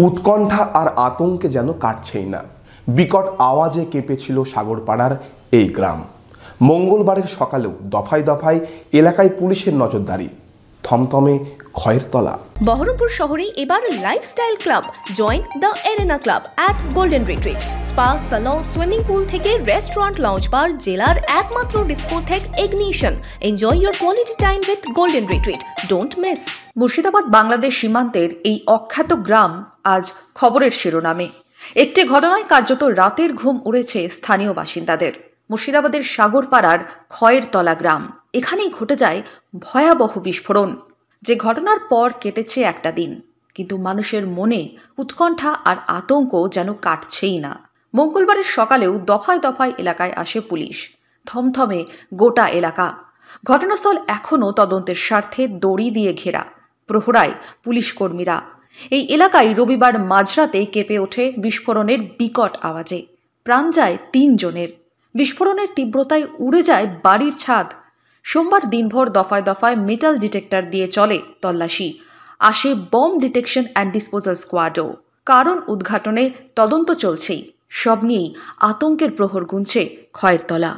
উৎকণ্ঠা আর আতঙ্কে যেন কাটছেই না। বিকট আওয়াজে কেঁপেছিল সাগরপাড়ার এই গ্রাম। মঙ্গলবারের সকালেও দফায় দফায় এলাকায় পুলিশের নজরদারি, থমথমে খয়ের তলা। বহরমপুর শহরে এবার lifestyle club. Join the arena club at golden retreat. Spa, salon, swimming pool থেকে রেস্টুরেন্ট, লঞ্চ বার, জেলার একমাত্র discotheque ignition. Enjoy your quality time with golden retreat. Don't miss. Murshidabad Bangladesh সীমান্তের এই অখ্যাত গ্রাম আজ খবরের শিরোনামে। একটি ঘটনায় কার্যত রাতের ঘুম উড়েছে স্থানীয় বাসিন্দাদের। মুর্শিদাবাদের সাগরপাড়ার খয়ের তলা গ্রাম। এখানেই ঘটে যায় ভয়াবহ বিস্ফোরণ। যে ঘটনার পর কেটেছে একটা দিন, কিন্তু মানুষের মনে উৎকণ্ঠা আর আতঙ্ক যেন কাটছেই না। মঙ্গলবারের সকালেও দফায় দফায় এলাকায় আসে পুলিশ। থমথমে গোটা এলাকা। ঘটনাস্থল এখনও তদন্তের স্বার্থে দড়ি দিয়ে ঘেরা। প্রহরায় পুলিশ কর্মীরা। এই এলাকায় রবিবার মাঝরাতে কেঁপে ওঠে বিস্ফোরণের বিকট আওয়াজে। প্রাণ যায় 3 জনের। বিস্ফোরণের তীব্রতায় উড়ে যায় বাড়ির ছাদ। সোমবার দিনভর দফায় দফায় মেটাল ডিটেক্টর দিয়ে চলে তল্লাশি। আসে বম্ব ডিটেকশন অ্যান্ড ডিসপোজাল স্কোয়াডও। কারণ উদ্ঘাটনে তদন্ত চলছেই। সব নিয়েই আতঙ্কের প্রহর গুনছে খয়ের তলা।